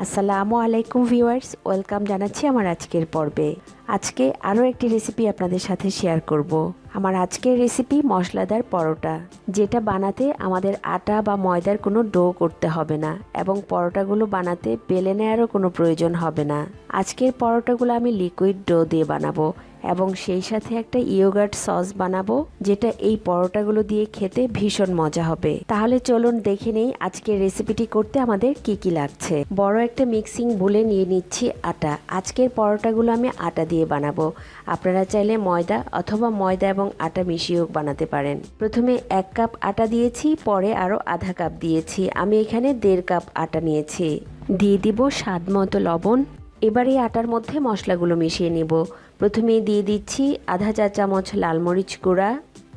আসসালামু আলাইকুম viewers, welcome জানাচ্ছি আমার আজকের পর্বে। আজকে আরও একটি রেসিপি আপনাদের সাথে শেয়ার করব। আমার আজকের রেসিপি মশলাদার পরোটা, যেটা বানাতে আমাদের আটা বা ময়দার কোনো ডো করতে হবে না এবং পরোটাগুলো বানাতে বেলে নেওয়ারও কোনো প্রয়োজন হবে না। আজকের পরোটাগুলো আমি লিকুইড ডো দিয়ে বানাবো এবং সেই সাথে একটা ইয়োগার্ট সস বানাবো, যেটা এই পরোটাগুলো দিয়ে খেতে ভীষণ মজা হবে। তাহলে চলুন দেখে নেই আজকের রেসিপিটি করতে আমাদের কি কি লাগছে। বড় একটা মিক্সিং বোলে নিয়ে নিচ্ছি আটা। আজকের পরোটাগুলো আমি আটা দিয়ে বানাবো। আপনারা চাইলে ময়দা অথবা ময়দা এবং আটা মিশিয়েও বানাতে পারেন। প্রথমে 1 কাপ আটা দিয়েছি, পরে আরও আধা কাপ দিয়েছি। আমি এখানে 1.5 কাপ আটা নিয়েছি। দিয়ে দিব স্বাদ মতো লবণ। এবার এই আটার মধ্যে মশলাগুলো মিশিয়ে নিব। প্রথমে দিয়ে দিচ্ছি আধা চা চামচ লাল মরিচ গুঁড়া,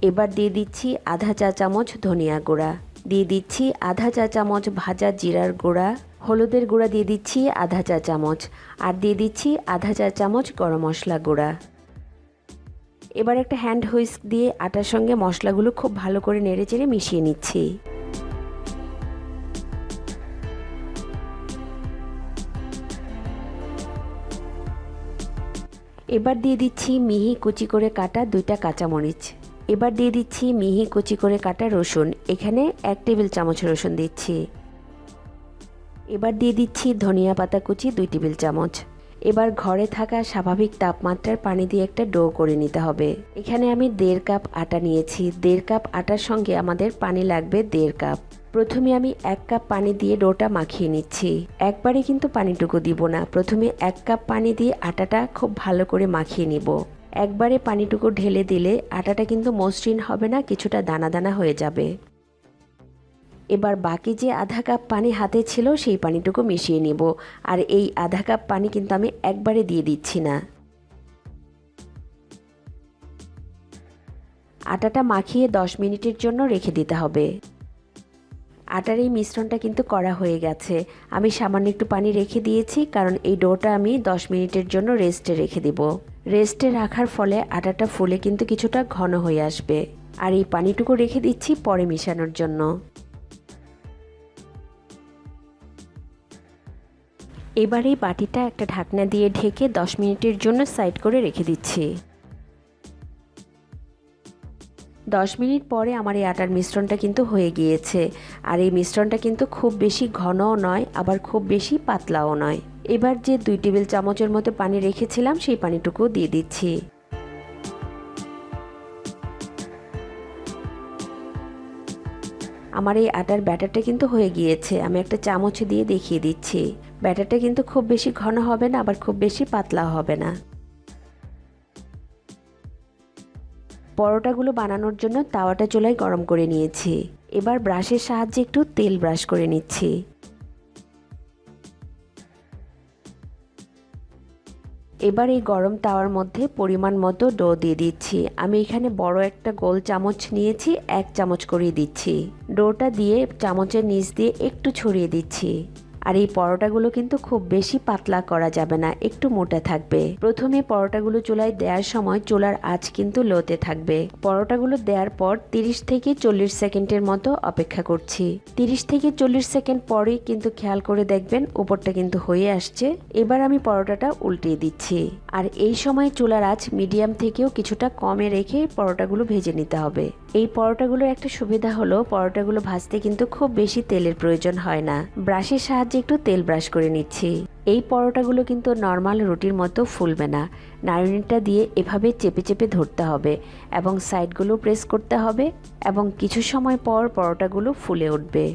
এবার দিয়ে দিচ্ছি আধা চা চামচ ধনিয়া গুঁড়া, দিয়ে দিচ্ছি আধা চা চামচ ভাজা জিরার গুঁড়া, হলুদের গুঁড়া দিয়ে দিচ্ছি আধা চা চামচ, আর দিয়ে দিচ্ছি আধা চা চামচ গরম মশলা গুঁড়া। এবার একটা হ্যান্ড হুইস্ক দিয়ে আটার সঙ্গে মশলাগুলো খুব ভালো করে নেড়েচেড়ে মিশিয়ে নিচ্ছি। এবার দিয়ে দিচ্ছি মিহি কুচি করে কাটা 2টা কাঁচামরিচ। এবার দিয়ে দিচ্ছি মিহি কুচি করে কাটা রসুন, এখানে 1 টেবিল চামচ রসুন দিচ্ছি। এবার দিয়ে দিচ্ছি ধনিয়া পাতা কুচি 2 টেবিল চামচ। এবার ঘরে থাকা স্বাভাবিক তাপমাত্রার পানি দিয়ে একটা ডো করে নিতে হবে। এখানে আমি 1.5 কাপ আটা নিয়েছি। 1.5 কাপ আটার সঙ্গে আমাদের পানি লাগবে 1.5 কাপ। প্রথমে আমি 1 কাপ পানি দিয়ে ডোটা মাখিয়ে নিচ্ছি। একবারে কিন্তু পানিটুকু দিব না, প্রথমে 1 কাপ পানি দিয়ে আটাটা খুব ভালো করে মাখিয়ে নিব। একবারে পানিটুকু ঢেলে দিলে আটাটা কিন্তু মসৃণ হবে না, কিছুটা দানা দানা হয়ে যাবে। এবার বাকি যে আধা কাপ পানি হাতে ছিল সেই পানিটুকু মিশিয়ে নিব। আর এই আধা কাপ পানি কিন্তু আমি একবারে দিয়ে দিচ্ছি না। আটাটা মাখিয়ে 10 মিনিটের জন্য রেখে দিতে হবে। আটার এই মিশ্রণটা কিন্তু করা হয়ে গেছে। আমি সামান্য একটু পানি রেখে দিয়েছি, কারণ এই ডোটা আমি 10 মিনিটের জন্য রেস্টে রেখে দিব। রেস্টে রাখার ফলে আটাটা ফুলে কিন্তু কিছুটা ঘন হয়ে আসবে। আর এই পানিটুকু রেখে দিচ্ছি পরে মিশানোর জন্য। এবার এই বাটিটা একটা ঢাকনা দিয়ে ঢেকে 10 মিনিটের জন্য সাইড করে রেখে দিচ্ছি। 10 মিনিট পরে আমার এই আটার মিশ্রণটা কিন্তু হয়ে গিয়েছে। আর এই মিশ্রণটা কিন্তু খুব বেশি ঘনও নয়, আবার খুব বেশি পাতলাও নয়। এবার যে 2 টেবিল চামচের মতো পানি রেখেছিলাম সেই পানিটুকু দিয়ে দিচ্ছি। আমার এই আটার ব্যাটারটা কিন্তু হয়ে গিয়েছে। আমি একটা চামচ দিয়ে দেখিয়ে দিচ্ছি। ব্যাটারটা কিন্তু খুব বেশি ঘন হবে না, আবার খুব বেশি পাতলাও হবে না। পরোটাগুলো বানানোর জন্য তাওয়াটা চুলায় গরম করে নিয়েছি। এবার ব্রাশের সাহায্যে একটু তেল ব্রাশ করে নিচ্ছি। এবার এই গরম তাওয়ার মধ্যে পরিমাণ মতো ডো দিয়ে দিচ্ছি। আমি এখানে বড় একটা গোল চামচ নিয়েছি, 1 চামচ করে দিচ্ছি। ডোটা দিয়ে চামচের নিচ দিয়ে একটু ছড়িয়ে দিচ্ছি। আর এই পরোটাগুলো কিন্তু খুব বেশি পাতলা করা যাবে না, একটু মোটা থাকবে। প্রথমে পরোটাগুলো চুলায় দেওয়ার সময় চুলার আঁচ কিন্তু লোতে থাকবে। পরোটাগুলো দেওয়ার পর 30 থেকে 40 সেকেন্ডের মতো অপেক্ষা করছি। 30 থেকে 40 সেকেন্ড পরে কিন্তু খেয়াল করে দেখবেন উপরটা কিন্তু হয়ে আসছে। এবার আমি পরোটাটা উল্টিয়ে দিচ্ছি। আর এই সময় চুলার আঁচ মিডিয়াম থেকেও কিছুটা কমে রেখে পরোটাগুলো ভেজে নিতে হবে। এই পরোটাগুলোর একটা সুবিধা হলো পরোটাগুলো ভাজতে কিন্তু খুব বেশি তেলের প্রয়োজন হয় না। ব্রাশের সাহায্যে একটু তেল ব্রাশ করে নিচ্ছি। এই পরোটাগুলো কিন্তু নর্মাল রুটির মতো ফুলবে না। নাড়ুনিটা দিয়ে এভাবে চেপে চেপে ধরতে হবে এবং সাইডগুলো প্রেস করতে হবে, এবং কিছু সময় পর পরোটাগুলো ফুলে উঠবে।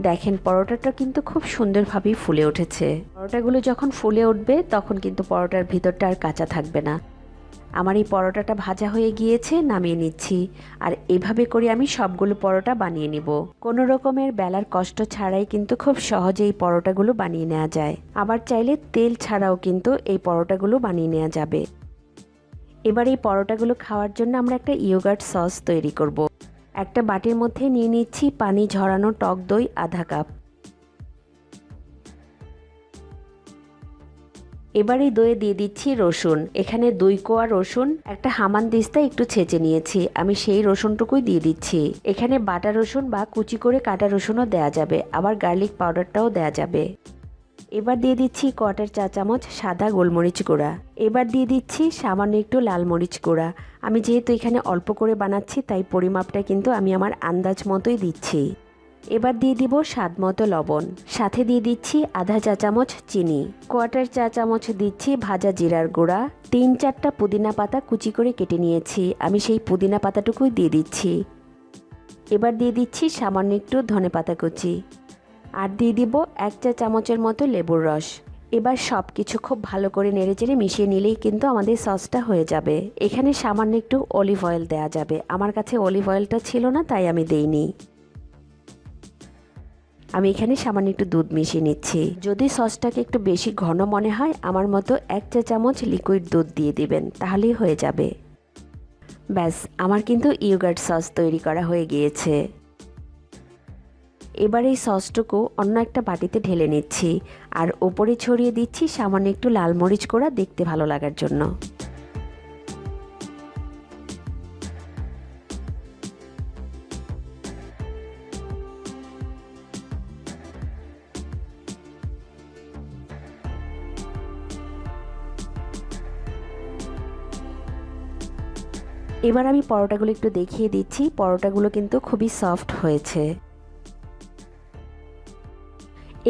দেখেন পরোটাটা কিন্তু খুব সুন্দরভাবেই ফুলে উঠেছে। পরোটাগুলো যখন ফুলে উঠবে তখন কিন্তু পরোটার ভিতরটা আর কাঁচা থাকবে না। আমার এই পরোটাটা ভাজা হয়ে গিয়েছে, নামিয়ে নিচ্ছি। আর এভাবে করে আমি সবগুলো পরোটা বানিয়ে নিব। কোনো রকমের বেলার কষ্ট ছাড়াই কিন্তু খুব সহজে এই পরোটাগুলো বানিয়ে নেওয়া যায়। আবার চাইলে তেল ছাড়াও কিন্তু এই পরোটাগুলো বানিয়ে নেওয়া যাবে। এবার এই পরোটাগুলো খাওয়ার জন্য আমরা একটা ইয়োগার্ট সস তৈরি করব। একটা বাটির মধ্যে নিয়ে নিচ্ছি পানি ঝরানো টক দই আধা কাপ। এবার এই দইয়ে দিয়ে দিচ্ছি রসুন। এখানে 2 কোয়া রসুন একটা হামানদিস্তায় একটু ছেঁচে নিয়েছি, আমি সেই রসুনটুকুই দিয়ে দিচ্ছি। এখানে বাটা রসুন বা কুচি করে কাটা রসুনও দেয়া যাবে, আবার গার্লিক পাউডারটাও দেয়া যাবে। এবার দিয়ে দিচ্ছি 1/4 চা চামচ সাদা গোলমরিচ গুঁড়া। এবার দিয়ে দিচ্ছি সামান্য একটু লাল মরিচ গুঁড়া। আমি যেহেতু এখানে অল্প করে বানাচ্ছি তাই পরিমাপটা কিন্তু আমি আমার আন্দাজ মতোই দিচ্ছি। এবার দিয়ে দিব স্বাদ মতো লবণ, সাথে দিয়ে দিচ্ছি আধা চা চামচ চিনি, 1/4 চা চামচ দিচ্ছি ভাজা জিরার গুঁড়া, 3-4টা পুদিনা পাতা কুচি করে কেটে নিয়েছি, আমি সেই পুদিনা পাতাটুকুই দিয়ে দিচ্ছি। এবার দিয়ে দিচ্ছি সামান্য একটু ধনেপাতা কুচি, আর দিয়ে দিব 1 চা চামচের মতো লেবুর রস। এবার সব কিছু খুব ভালো করে নেড়েচেড়ে মিশিয়ে নিলেই কিন্তু আমাদের সসটা হয়ে যাবে। এখানে সামান্য একটু অলিভ অয়েল দেওয়া যাবে, আমার কাছে অলিভ অয়েলটা ছিল না তাই আমি দেইনি। আমি এখানে সামান্য একটু দুধ মিশিয়ে নিচ্ছি। যদি সসটাকে একটু বেশি ঘন মনে হয় আমার মতো 1 চা চামচ লিকুইড দুধ দিয়ে দিবেন, তাহলেই হয়ে যাবে। ব্যাস, আমার কিন্তু ইয়োগার্ট সস তৈরি করা হয়ে গিয়েছে। এবার এই সসটুকু অন্য একটা বাটিতে ঢেলে নিচ্ছি, আর ওপরে ছড়িয়ে দিচ্ছি সামান্য একটু লাল মরিচ গুঁড়া দেখতে ভালো লাগার জন্য। এবার আমি পরোটাগুলো একটু দেখিয়ে দিচ্ছি, পরোটাগুলো কিন্তু খুবই সফট হয়েছে।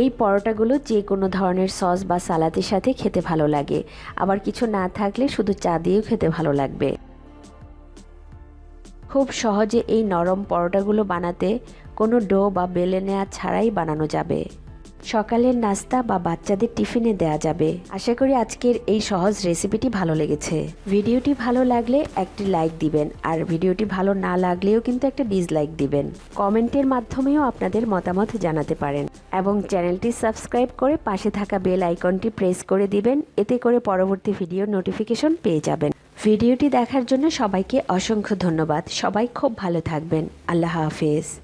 এই পরোটাগুলো যে কোনো ধরনের সস বা সালাদের সাথে খেতে ভালো লাগে, আবার কিছু না থাকলে শুধু চা দিয়েও খেতে ভালো লাগবে। খুব সহজে এই নরম পরোটাগুলো বানাতে কোনো ডো বা বেলে নেওয়া ছাড়াই বানানো যাবে। সকালের নাস্তা বা বাচ্চাদের টিফিনে দেয়া যাবে। আশা করি আজকের এই সহজ রেসিপিটি ভালো লেগেছে। ভিডিওটি ভালো লাগলে একটি লাইক দিবেন, আর ভিডিওটি ভালো না লাগলেও কিন্তু একটা ডিসলাইক দিবেন। কমেন্টের মাধ্যমেও আপনাদের মতামত জানাতে পারেন, এবং চ্যানেলটি সাবস্ক্রাইব করে পাশে থাকা বেল আইকনটি প্রেস করে দিবেন, এতে করে পরবর্তী ভিডিওর নোটিফিকেশন পেয়ে যাবেন। ভিডিওটি দেখার জন্য সবাইকে অসংখ্য ধন্যবাদ। সবাই খুব ভালো থাকবেন। আল্লাহ হাফেজ।